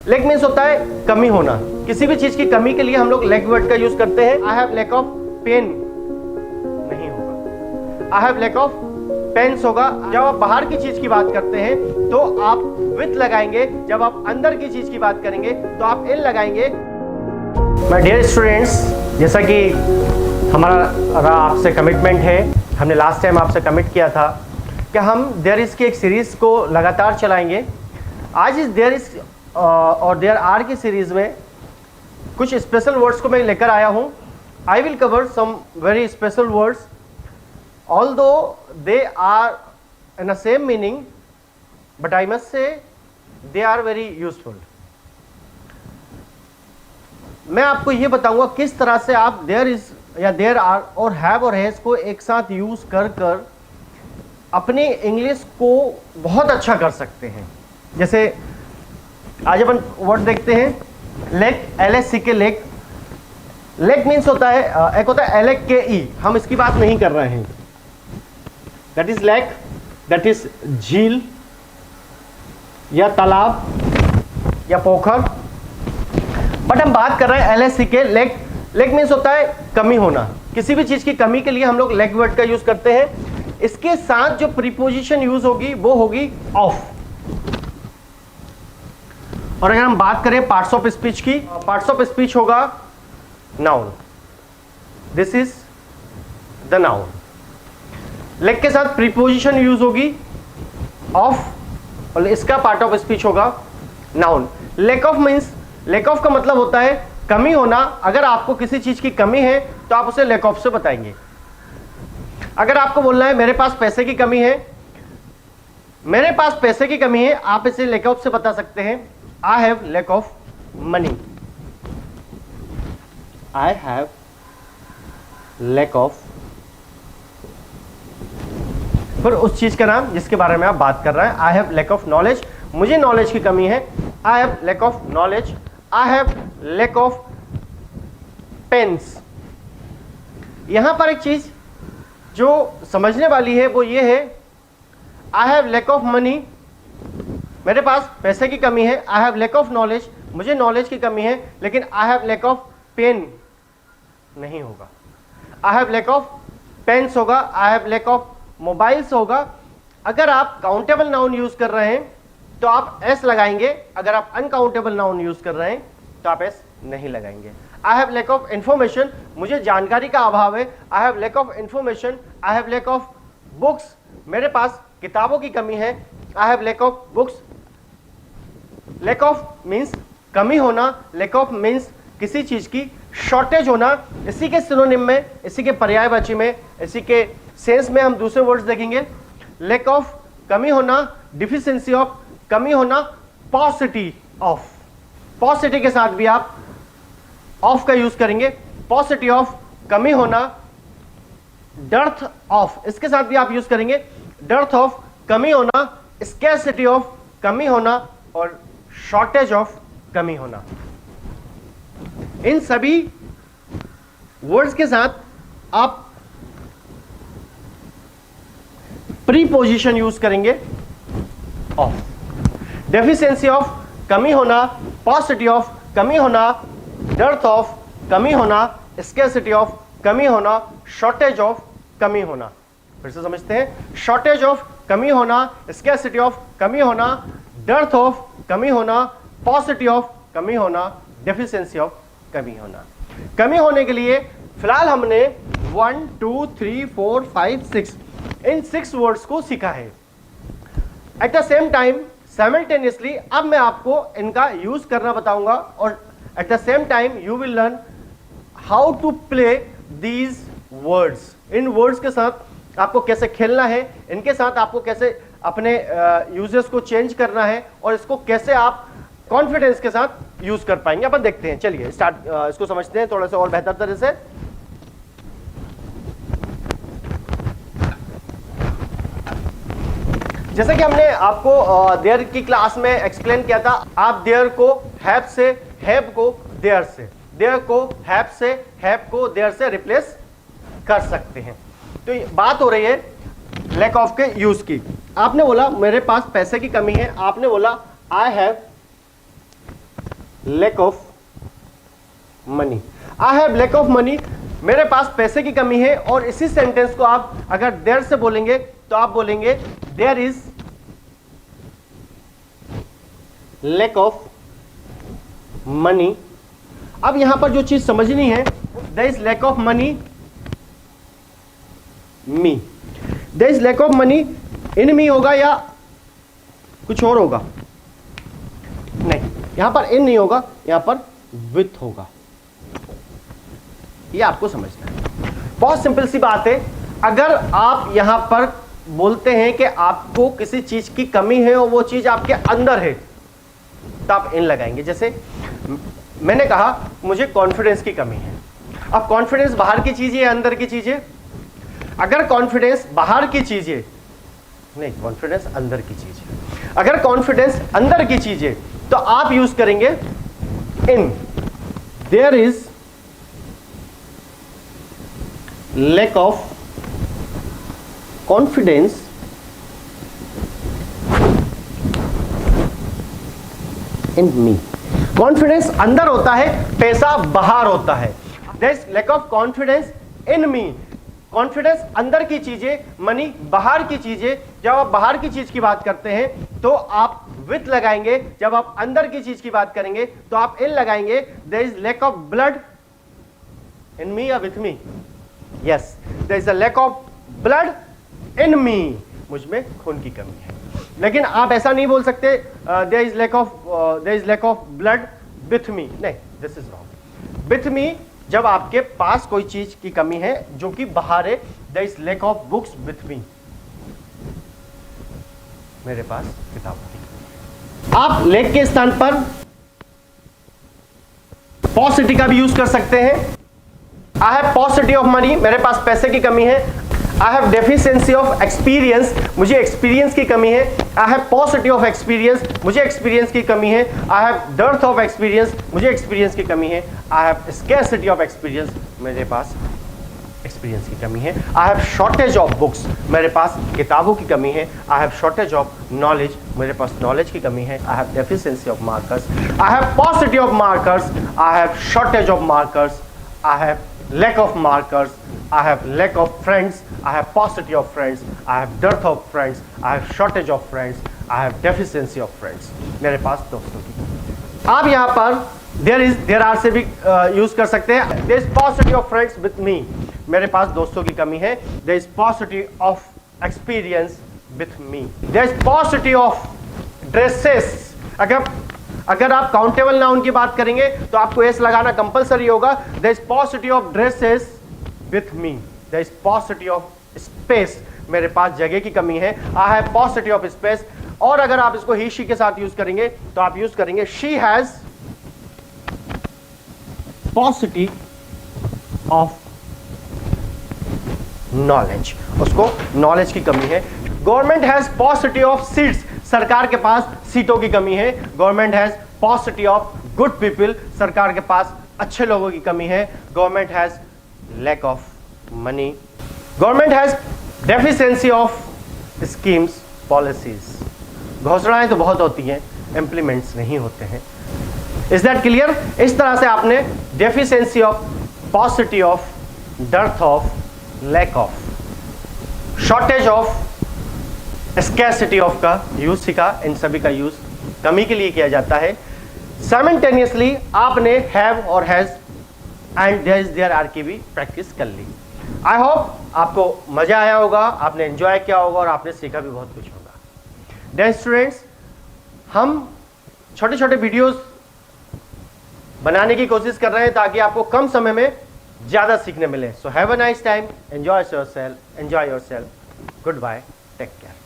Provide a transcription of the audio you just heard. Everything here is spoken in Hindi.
लैक मीन्स होता है कमी होना, किसी भी चीज की कमी के लिए हम लोग लैक वर्ड का यूज करते हैं। I have lack of pen नहीं होगा, I have lack of pens होगा। जब आप बाहर की चीज की बात करते हैं तो आप विथ लगाएंगे, जब आप अंदर की चीज की बात करेंगे तो आप इन लगाएंगे। माय डियर स्टूडेंट्स, जैसा कि हमारा आपसे कमिटमेंट है, हमने लास्ट टाइम आपसे कमिट किया था कि हम देयर इज की एक सीरीज को लगातार चलाएंगे। आज इस देयर इज और देयर आर की सीरीज में कुछ स्पेशल वर्ड्स को मैं लेकर आया हूं। I will cover some very special words, although they are in the same meaning, but I must say they are very useful. मैं आपको ये बताऊंगा किस तरह से आप देयर इज या देयर आर और हैव और हैज को एक साथ यूज कर कर अपने इंग्लिश को बहुत अच्छा कर सकते हैं। जैसे आज अपन वर्ड देखते हैं lake, LSCK lake. Lake means होता है एक होता है LAKE, हम इसकी बात नहीं कर रहे हैं। That is lake, that is झील या तालाब या पोखर, बट हम बात कर रहे हैं LSCK लेक। लेक मीन्स होता है कमी होना, किसी भी चीज की कमी के लिए हम लोग लेक वर्ड का यूज करते हैं। इसके साथ जो प्रीपोजिशन यूज होगी वो होगी ऑफ। और अगर हम बात करें पार्ट्स ऑफ स्पीच की, पार्ट्स ऑफ स्पीच होगा noun, this is the noun. Lake के साथ प्रीपोजिशन यूज होगी ऑफ और इसका पार्ट ऑफ स्पीच होगा noun. Lake of means, lake of का मतलब होता है कमी होना। अगर आपको किसी चीज की कमी है तो आप उसे लेक ऑफ से बताएंगे। अगर आपको बोलना है मेरे पास पैसे की कमी है, मेरे पास पैसे की कमी है, आप इसे लेक ऑफ से बता सकते हैं। I have lack of money, I have lack of, फिर उस चीज का नाम जिसके बारे में आप बात कर रहे हैं। I have lack of knowledge, मुझे नॉलेज की कमी है, I have lack of knowledge. I have lack of pens. यहां पर एक चीज जो समझने वाली है वो ये है, I have lack of money, मेरे पास पैसे की कमी है। I have lack of knowledge, मुझे नॉलेज की कमी है, लेकिन I have lack of pen नहीं होगा। I have lack of pens होगा, I have lack of mobiles होगा। अगर आप काउंटेबल नाउन यूज कर रहे हैं तो आप एस लगाएंगे, अगर आप अनकाउंटेबल नाउन यूज कर रहे हैं तो आप एस नहीं लगाएंगे। I have lack of information, मुझे जानकारी का अभाव है। I have lack of information. I have lack of books, मेरे पास किताबों की कमी है। I have lack of books. Lack of means कमी होना, लैक ऑफ मीन्स किसी चीज की शॉर्टेज होना। इसी के सिनोनिम में, इसी के पर्यायवाची में, इसी के सेंस में हम दूसरे वर्ड्स देखेंगे। लैक ऑफ कमी होना, डिफिशिएंसी ऑफ कमी होना, पॉसिटी ऑफ। पॉसिटी के साथ भी आप ऑफ का यूज करेंगे। पॉसिटी ऑफ कमी होना, डर्थ ऑफ, इसके साथ भी आप यूज करेंगे। डर्थ ऑफ कमी होना, स्कैरसिटी ऑफ कमी होना और शॉर्टेज ऑफ कमी होना। इन सभी वर्ड्स के साथ आप प्रीपोजिशन यूज करेंगे ऑफ। डेफिशिएंसी ऑफ कमी होना, पॉसिटी ऑफ कमी होना, डर्थ ऑफ कमी होना, स्कैरसिटी ऑफ कमी होना, शॉर्टेज ऑफ कमी होना। फिर से समझते हैं, शॉर्टेज ऑफ कमी होना, स्कैरसिटी ऑफ कमी होना, डर्थ ऑफ कमी होना, पॉसिटी ऑफ कमी होना, डेफिशिएंसी ऑफ कमी होना। कमी होने के लिए फिलहाल हमने 1 2 3 4 5 6 इन 6 वर्ड्स को सीखा है। At the same time simultaneously अब मैं आपको इनका यूज करना बताऊंगा और at the same time you will learn how to play these words. इन वर्ड्स के साथ आपको कैसे खेलना है, इनके साथ आपको कैसे अपने यूजेस को चेंज करना है और इसको कैसे आप कॉन्फिडेंस के साथ यूज कर पाएंगे। अपन देखते हैं, चलिए स्टार्ट इसको समझते हैं थोड़ा सा और बेहतर तरह से। जैसे कि हमने आपको देयर की क्लास में एक्सप्लेन किया था, आप देयर को हैव से, हैव को देयर से, देयर को हैव से, हैव को देयर से रिप्लेस कर सकते हैं। तो बात हो रही है लैक ऑफ के यूज की। आपने बोला मेरे पास पैसे की कमी है, आपने बोला I have lack of money. I have lack of money, मेरे पास पैसे की कमी है। और इसी सेंटेंस को आप अगर देयर से बोलेंगे तो आप बोलेंगे there is lack of money. अब यहां पर जो चीज समझनी है, there is lack of money me. There is lack of money in me होगा या कुछ और होगा? नहीं, यहां पर इन नहीं होगा, यहां पर विथ होगा। ये आपको समझना है, बहुत सिंपल सी बात है। अगर आप यहां पर बोलते हैं कि आपको किसी चीज की कमी है और वो चीज आपके अंदर है, तो आप इन लगाएंगे। जैसे मैंने कहा मुझे कॉन्फिडेंस की कमी है। अब कॉन्फिडेंस बाहर की चीज है या अंदर की चीज है? अगर कॉन्फिडेंस बाहर की चीज है, नहीं, कॉन्फिडेंस अंदर की चीज है। अगर कॉन्फिडेंस अंदर की चीज है तो आप यूज करेंगे in. There is lack of confidence in me. Confidence अंदर होता है, पैसा बाहर होता है। There is lack of confidence in me. Confidence अंदर की चीजें, मनी बाहर की चीजें। जब आप बाहर की चीज की बात करते हैं तो आप विथ लगाएंगे, जब आप अंदर की चीज की बात करेंगे तो आप इन लगाएंगे। There is lack of blood in me या with me? Yes, there is a lack of blood in me. मुझ में खून की कमी है। लेकिन आप ऐसा नहीं बोल सकते there is lack of blood with me. नहीं, this is wrong. With me जब आपके पास कोई चीज की कमी है जो कि बाहर है। There is lack of books with me. मेरे पास किताबों की कमी है। आप लैक के स्थान पर पॉसिटी का भी यूज कर सकते हैं। I have paucity of money, मेरे पास पैसे की कमी है। I have deficiency of experience, मुझे एक्सपीरियंस की कमी है। I have paucity of experience, मुझे एक्सपीरियंस की कमी है। I have dearth of experience, मुझे एक्सपीरियंस की कमी है। I have scarcity of experience, मेरे पास एक्सपीरियंस की कमी है। I have shortage of books, मेरे पास किताबों की कमी है। I have shortage of knowledge, मेरे पास नॉलेज की कमी है। I have deficiency of markers, I have paucity of markers, I have shortage of markers, I have lack of markers, I have lack of friends, I have paucity of friends, I have dearth of friends, I have shortage of friends, I have deficiency of friends. मेरे पास दोस्तों की। आप यहाँ पर there are से भी यूज कर सकते हैं। There is paucity of friends with me, मेरे पास दोस्तों की कमी है। There is paucity of experience with me. There is paucity of dresses. अगर आप काउंटेबल नाउन की बात करेंगे तो आपको एस लगाना कंपलसरी होगा। There is paucity of dresses with me. There is paucity of space, मेरे पास जगह की कमी है। I have paucity of space. और अगर आप इसको ही शी के साथ यूज करेंगे तो आप यूज करेंगे she has paucity of knowledge, उसको नॉलेज की कमी है। Government has paucity of seats, सरकार के पास सीटों की कमी है। Government has paucity of good people, सरकार के पास अच्छे लोगों की कमी है। Government has lack of money. Government has deficiency of schemes policies. घोषणाएं तो बहुत होती हैं, इंप्लीमेंट्स नहीं होते हैं। Is that clear? इस तरह से आपने deficiency of, पॉसिटी of, dearth of, lack of, shortage of, scarcity of का यूज सीखा। इन सभी का यूज कमी के लिए किया जाता है। साइमल्टेनियसली आपने हैव और हैज एंड देयर आर की भी प्रैक्टिस कर ली। आई होप आपको मजा आया होगा, आपने एंजॉय किया होगा और आपने सीखा भी बहुत कुछ होगा। डियर स्टूडेंट्स, हम छोटे छोटे वीडियोस बनाने की कोशिश कर रहे हैं ताकि आपको कम समय में ज्यादा सीखने मिले। So have a nice time, enjoy yourself, goodbye, take care.